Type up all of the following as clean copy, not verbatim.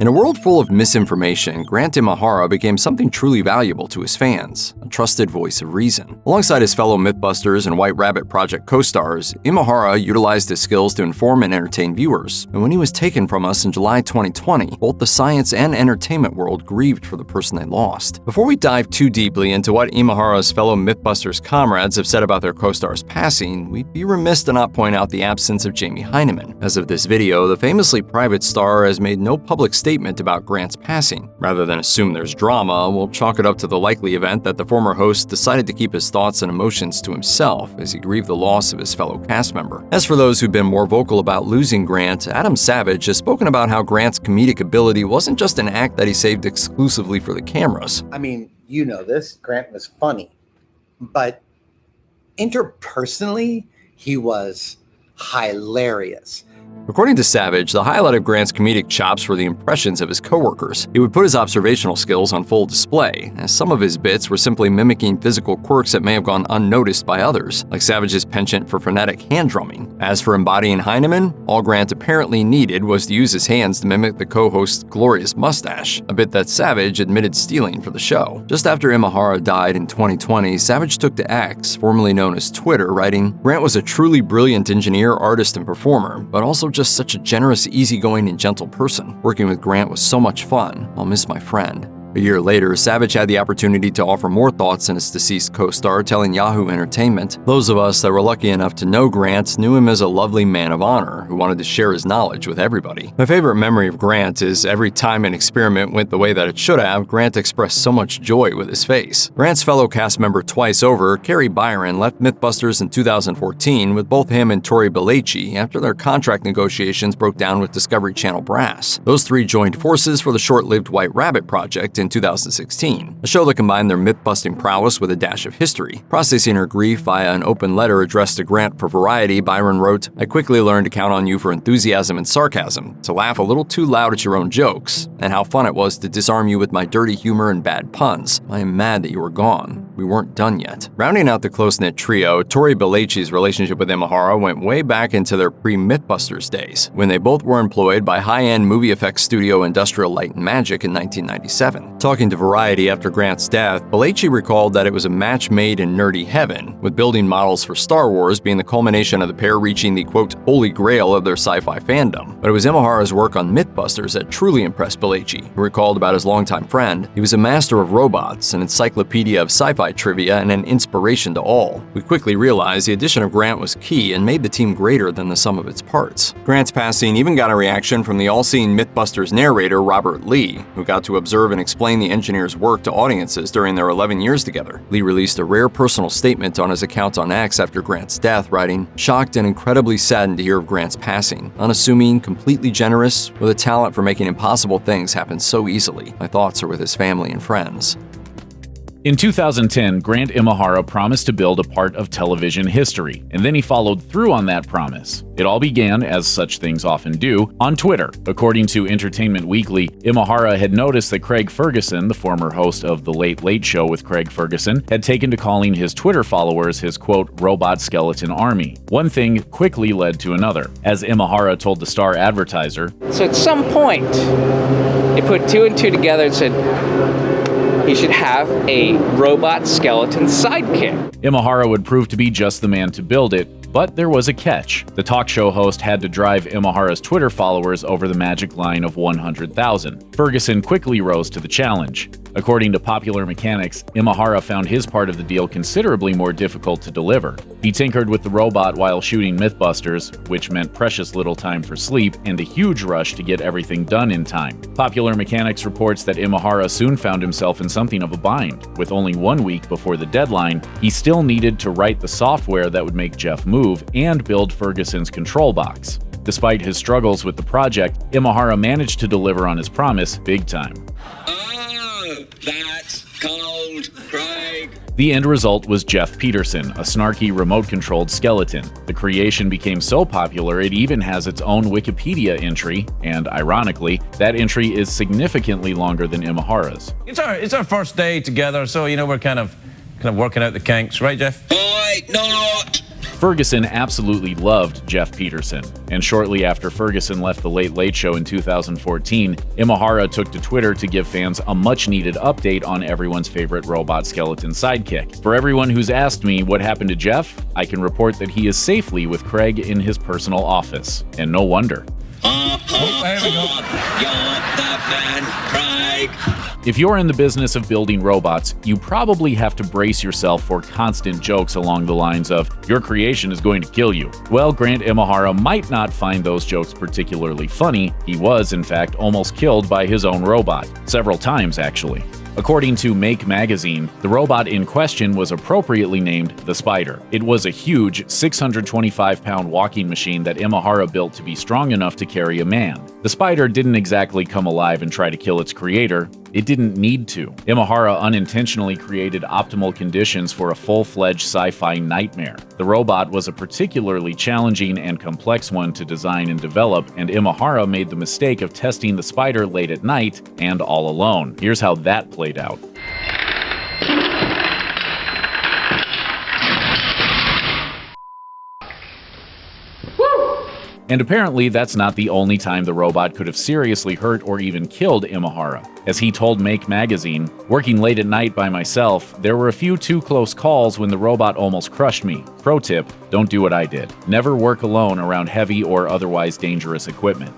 In a world full of misinformation, Grant Imahara became something truly valuable to his fans, a trusted voice of reason. Alongside his fellow Mythbusters and White Rabbit Project co-stars, Imahara utilized his skills to inform and entertain viewers, and when he was taken from us in July 2020, both the science and entertainment world grieved for the person they lost. Before we dive too deeply into what Imahara's fellow Mythbusters comrades have said about their co-stars passing, we'd be remiss to not point out the absence of Jamie Hyneman. As of this video, the famously private star has made no public statement about Grant's passing. Rather than assume there's drama, we'll chalk it up to the likely event that the former host decided to keep his thoughts and emotions to himself as he grieved the loss of his fellow cast member. As for those who've been more vocal about losing Grant, Adam Savage has spoken about how Grant's comedic ability wasn't just an act that he saved exclusively for the cameras. I mean, you know this, Grant was funny, but interpersonally, he was hilarious. According to Savage, the highlight of Grant's comedic chops were the impressions of his coworkers. He would put his observational skills on full display, as some of his bits were simply mimicking physical quirks that may have gone unnoticed by others, like Savage's penchant for frenetic hand drumming. As for embodying Hyneman, all Grant apparently needed was to use his hands to mimic the co-host's glorious mustache, a bit that Savage admitted stealing for the show. Just after Imahara died in 2020, Savage took to X, formerly known as Twitter, writing, "Grant was a truly brilliant engineer, artist, and performer, but also just such a generous, easygoing, and gentle person. Working with Grant was so much fun. I'll miss my friend." A year later, Savage had the opportunity to offer more thoughts on his deceased co-star, telling Yahoo Entertainment, "Those of us that were lucky enough to know Grant knew him as a lovely man of honor who wanted to share his knowledge with everybody. My favorite memory of Grant is every time an experiment went the way that it should have, Grant expressed so much joy with his face." Grant's fellow cast member twice over, Carrie Byron, left Mythbusters in 2014 with both him and Tori Belleci after their contract negotiations broke down with Discovery Channel brass. Those three joined forces for the short-lived White Rabbit Project in 2016, a show that combined their myth-busting prowess with a dash of history. Processing her grief via an open letter addressed to Grant for Variety, Byron wrote, "I quickly learned to count on you for enthusiasm and sarcasm, to laugh a little too loud at your own jokes, and how fun it was to disarm you with my dirty humor and bad puns. I am mad that you were gone. We weren't done yet." Rounding out the close-knit trio, Tori Belleci's relationship with Imahara went way back into their pre-Mythbusters days, when they both were employed by high-end movie effects studio Industrial Light and Magic in 1997. Talking to Variety after Grant's death, Belleci recalled that it was a match made in nerdy heaven, with building models for Star Wars being the culmination of the pair reaching the, quote, holy grail of their sci-fi fandom. But it was Imahara's work on Mythbusters that truly impressed Belleci, who recalled about his longtime friend, "He was a master of robots, an encyclopedia of sci-fi trivia, and an inspiration to all. We quickly realized the addition of Grant was key and made the team greater than the sum of its parts." Grant's passing even got a reaction from the all-seeing Mythbusters narrator Robert Lee, who got to observe and explain the engineer's work to audiences during their 11 years together. Lee released a rare personal statement on his account on X after Grant's death, writing, "Shocked and incredibly saddened to hear of Grant's passing. Unassuming, completely generous, with a talent for making impossible things happen so easily. My thoughts are with his family and friends." In 2010, Grant Imahara promised to build a part of television history, and then he followed through on that promise. It all began, as such things often do, on Twitter. According to Entertainment Weekly, Imahara had noticed that Craig Ferguson, the former host of The Late Late Show with Craig Ferguson, had taken to calling his Twitter followers his, quote, robot skeleton army. One thing quickly led to another, as Imahara told the Star Advertiser. So at some point, they put two and two together and said, he should have a robot skeleton sidekick. Imahara would prove to be just the man to build it, but there was a catch. The talk show host had to drive Imahara's Twitter followers over the magic line of 100,000. Ferguson quickly rose to the challenge. According to Popular Mechanics, Imahara found his part of the deal considerably more difficult to deliver. He tinkered with the robot while shooting Mythbusters, which meant precious little time for sleep and a huge rush to get everything done in time. Popular Mechanics reports that Imahara soon found himself in something of a bind. With only 1 week before the deadline, he still needed to write the software that would make Jeff move and build Ferguson's control box. Despite his struggles with the project, Imahara managed to deliver on his promise big time. That's cold, Craig. The end result was Jeff Peterson, a snarky remote-controlled skeleton. The creation became so popular it even has its own Wikipedia entry, and ironically, that entry is significantly longer than Imahara's. It's our first day together, so we're kind of working out the kinks, right, Jeff? Why not? Ferguson absolutely loved Jeff Peterson, and shortly after Ferguson left The Late Late Show in 2014, Imahara took to Twitter to give fans a much-needed update on everyone's favorite robot skeleton sidekick. For everyone who's asked me what happened to Jeff, I can report that he is safely with Craig in his personal office, and no wonder. You're the man, Craig. If you're in the business of building robots, you probably have to brace yourself for constant jokes along the lines of, "Your creation is going to kill you." Well, Grant Imahara might not find those jokes particularly funny. He was, in fact, almost killed by his own robot. Several times, actually. According to Make magazine, the robot in question was appropriately named the Spider. It was a huge 625-pound walking machine that Imahara built to be strong enough to carry a man. The Spider didn't exactly come alive and try to kill its creator. It didn't need to. Imahara unintentionally created optimal conditions for a full-fledged sci-fi nightmare. The robot was a particularly challenging and complex one to design and develop, and Imahara made the mistake of testing the Spider late at night and all alone. Here's how that played out. And apparently that's not the only time the robot could have seriously hurt or even killed Imahara. As he told Make magazine, "Working late at night by myself, there were a few too close calls when the robot almost crushed me. Pro tip, don't do what I did. Never work alone around heavy or otherwise dangerous equipment."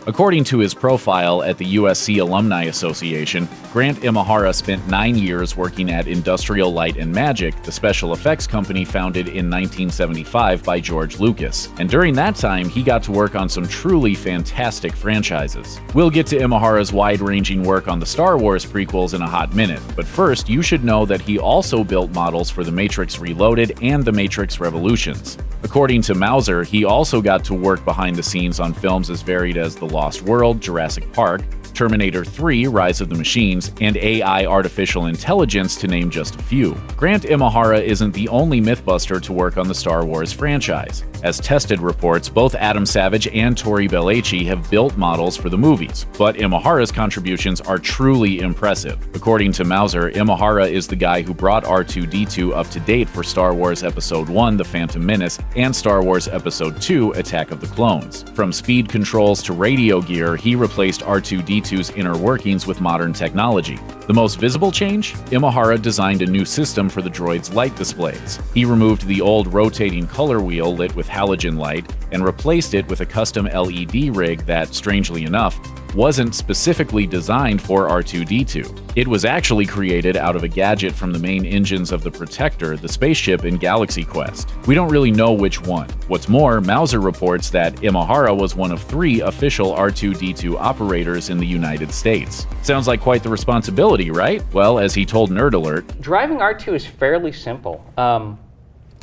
According to his profile at the USC Alumni Association, Grant Imahara spent 9 years working at Industrial Light and Magic, the special effects company founded in 1975 by George Lucas. And during that time, he got to work on some truly fantastic franchises. We'll get to Imahara's wide-ranging work on the Star Wars prequels in a hot minute, but first, you should know that he also built models for The Matrix Reloaded and The Matrix Revolutions. According to Mauser, he also got to work behind the scenes on films as varied as The Lost World, Jurassic Park, Terminator 3, Rise of the Machines, and AI Artificial Intelligence, to name just a few. Grant Imahara isn't the only Mythbuster to work on the Star Wars franchise. As Tested reports, both Adam Savage and Tori Belleci have built models for the movies, but Imahara's contributions are truly impressive. According to Mauser, Imahara is the guy who brought R2-D2 up to date for Star Wars Episode 1, The Phantom Menace, and Star Wars Episode 2, Attack of the Clones. From speed controls to radio gear, he replaced R2-D2's inner workings with modern technology. The most visible change? Imahara designed a new system for the droid's light displays. He removed the old rotating color wheel lit with halogen light and replaced it with a custom LED rig that, strangely enough, wasn't specifically designed for R2-D2. It was actually created out of a gadget from the main engines of the Protector, the spaceship in Galaxy Quest. We don't really know which one. What's more, Mauser reports that Imahara was one of 3 official R2-D2 operators in the United States. Sounds like quite the responsibility, right? Well, as he told Nerd Alert, driving R2 is fairly simple.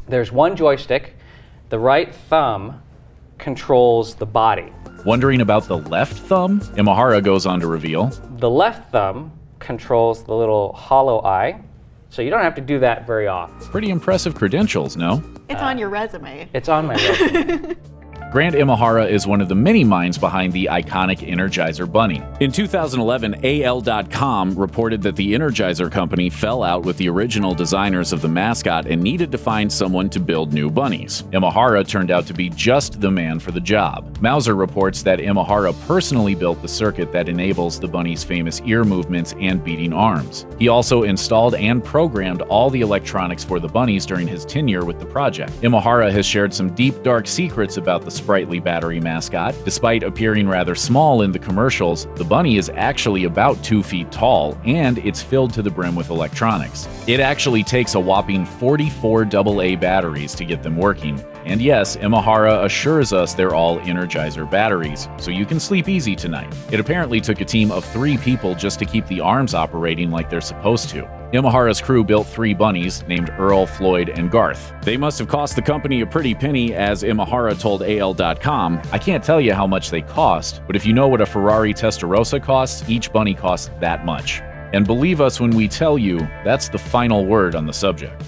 There's one joystick. The right thumb controls the body. Wondering about the left thumb? Imahara goes on to reveal, The left thumb controls the little hollow eye, so you don't have to do that very often. pretty impressive credentials, no? It's on your resume. It's on my resume. Grant Imahara is one of the many minds behind the iconic Energizer bunny. In 2011, AL.com reported that the Energizer company fell out with the original designers of the mascot and needed to find someone to build new bunnies. Imahara turned out to be just the man for the job. Mauser reports that Imahara personally built the circuit that enables the bunny's famous ear movements and beating arms. He also installed and programmed all the electronics for the bunnies during his tenure with the project. Imahara has shared some deep, dark secrets about the sprightly battery mascot. Despite appearing rather small in the commercials, the bunny is actually about 2 feet tall, and it's filled to the brim with electronics. It actually takes a whopping 44 AA batteries to get them working. And yes, Imahara assures us they're all Energizer batteries, so you can sleep easy tonight. It apparently took a team of 3 people just to keep the arms operating like they're supposed to. Imahara's crew built 3 bunnies named Earl, Floyd, and Garth. They must have cost the company a pretty penny, as Imahara told AL.com. "I can't tell you how much they cost, but if you know what a Ferrari Testarossa costs, each bunny costs that much." And believe us when we tell you, that's the final word on the subject.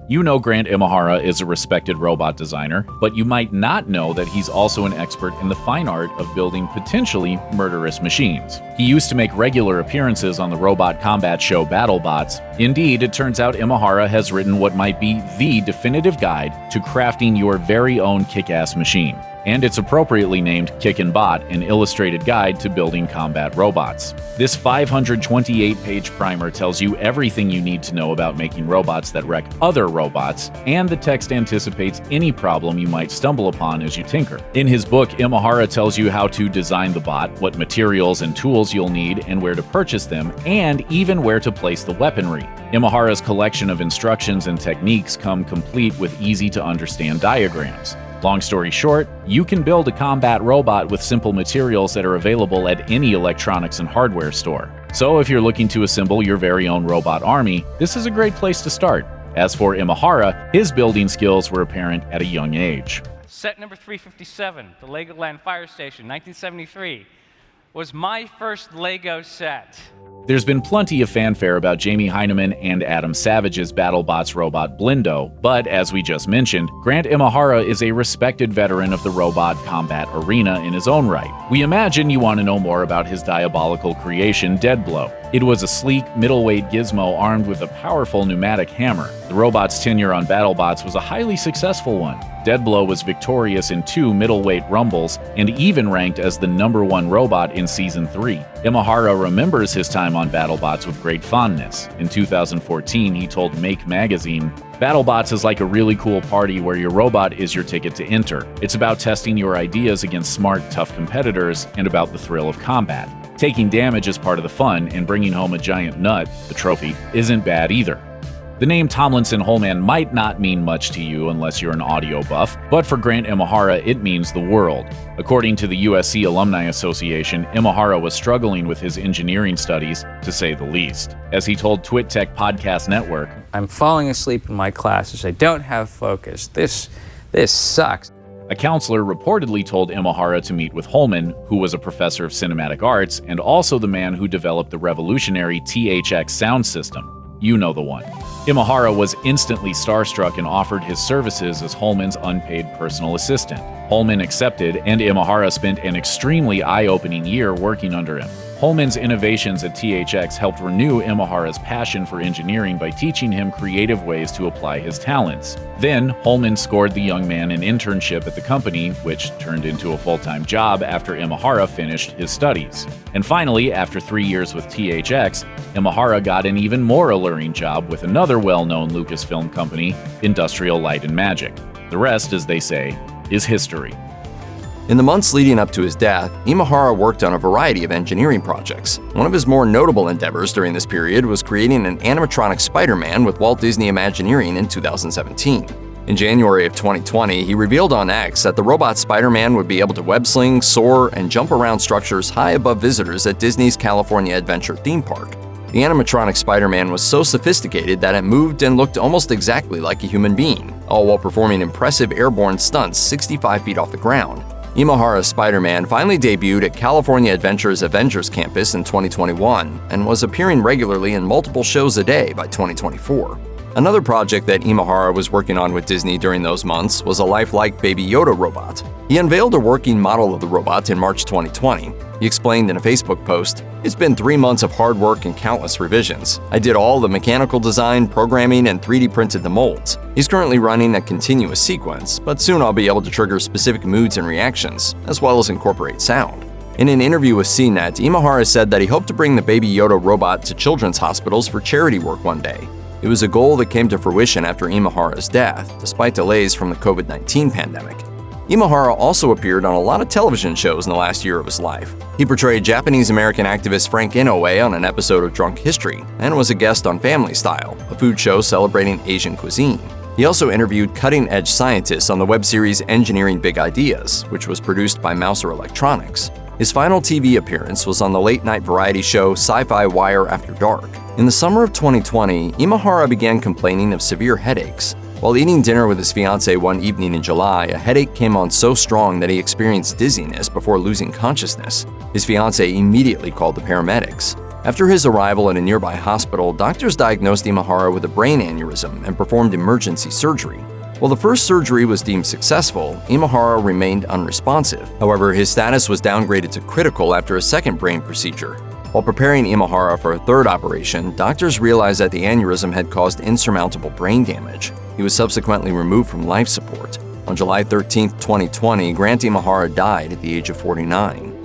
You know Grant Imahara is a respected robot designer, but you might not know that he's also an expert in the fine art of building potentially murderous machines. He used to make regular appearances on the robot combat show BattleBots. Indeed, it turns out Imahara has written what might be the definitive guide to crafting your very own kick-ass machine. And it's appropriately named Kick and Bot, an illustrated guide to building combat robots. This 528-page primer tells you everything you need to know about making robots that wreck other robots, and the text anticipates any problem you might stumble upon as you tinker. In his book, Imahara tells you how to design the bot, what materials and tools you'll need, and where to purchase them, and even where to place the weaponry. Imahara's collection of instructions and techniques come complete with easy-to-understand diagrams. Long story short, you can build a combat robot with simple materials that are available at any electronics and hardware store. So if you're looking to assemble your very own robot army, this is a great place to start. As for Imahara, his building skills were apparent at a young age. Set number 357, the Legoland Fire Station, 1973, was my first Lego set. There's been plenty of fanfare about Jamie Hyneman and Adam Savage's BattleBot's robot Blindo, but as we just mentioned, Grant Imahara is a respected veteran of the robot combat arena in his own right. We imagine you want to know more about his diabolical creation, Deadblow. It was a sleek, middleweight gizmo armed with a powerful pneumatic hammer. The robot's tenure on BattleBots was a highly successful one. Deadblow was victorious in 2 middleweight rumbles and even ranked as the #1 robot in Season 3. Imahara remembers his time on BattleBots with great fondness. In 2014, he told Make magazine, "BattleBots is like a really cool party where your robot is your ticket to enter. It's about testing your ideas against smart, tough competitors and about the thrill of combat. Taking damage is part of the fun, and bringing home a giant nut, the trophy, isn't bad either." The name Tomlinson Holman might not mean much to you unless you're an audio buff, but for Grant Imahara, it means the world. According to the USC Alumni Association, Imahara was struggling with his engineering studies, to say the least. As he told Twit Tech Podcast Network, I'm falling asleep in my classes. I don't have focus. This sucks. A counselor reportedly told Imahara to meet with Holman, who was a professor of cinematic arts and also the man who developed the revolutionary THX sound system. You know the one. Imahara was instantly starstruck and offered his services as Holman's unpaid personal assistant. Holman accepted, and Imahara spent an extremely eye-opening year working under him. Holman's innovations at THX helped renew Imahara's passion for engineering by teaching him creative ways to apply his talents. Then, Holman scored the young man an internship at the company, which turned into a full-time job after Imahara finished his studies. And finally, after 3 years with THX, Imahara got an even more alluring job with another well-known Lucasfilm company, Industrial Light and Magic. The rest, as they say, is history. In the months leading up to his death, Imahara worked on a variety of engineering projects. One of his more notable endeavors during this period was creating an animatronic Spider-Man with Walt Disney Imagineering in 2017. In January of 2020, he revealed on X that the robot Spider-Man would be able to web-sling, soar, and jump around structures high above visitors at Disney's California Adventure theme park. The animatronic Spider-Man was so sophisticated that it moved and looked almost exactly like a human being, all while performing impressive airborne stunts 65 feet off the ground. Imahara's Spider-Man finally debuted at California Adventure's Avengers Campus in 2021 and was appearing regularly in multiple shows a day by 2024. Another project that Imahara was working on with Disney during those months was a lifelike Baby Yoda robot. He unveiled a working model of the robot in March 2020. He explained in a Facebook post, "It's been 3 months of hard work and countless revisions. I did all the mechanical design, programming, and 3D printed the molds. He's currently running a continuous sequence, but soon I'll be able to trigger specific moods and reactions, as well as incorporate sound." In an interview with CNET, Imahara said that he hoped to bring the Baby Yoda robot to children's hospitals for charity work one day. It was a goal that came to fruition after Imahara's death, despite delays from the COVID-19 pandemic. Imahara also appeared on a lot of television shows in the last year of his life. He portrayed Japanese-American activist Frank Inoue on an episode of Drunk History, and was a guest on Family Style, a food show celebrating Asian cuisine. He also interviewed cutting-edge scientists on the web series Engineering Big Ideas, which was produced by Mouser Electronics. His final TV appearance was on the late-night variety show Sci-Fi Wire After Dark. In the summer of 2020, Imahara began complaining of severe headaches. While eating dinner with his fiancée one evening in July, a headache came on so strong that he experienced dizziness before losing consciousness. His fiancée immediately called the paramedics. After his arrival at a nearby hospital, doctors diagnosed Imahara with a brain aneurysm and performed emergency surgery. While the first surgery was deemed successful, Imahara remained unresponsive. However, his status was downgraded to critical after a second brain procedure. While preparing Imahara for a third operation, doctors realized that the aneurysm had caused insurmountable brain damage. He was subsequently removed from life support. On July 13, 2020, Grant Imahara died at the age of 49.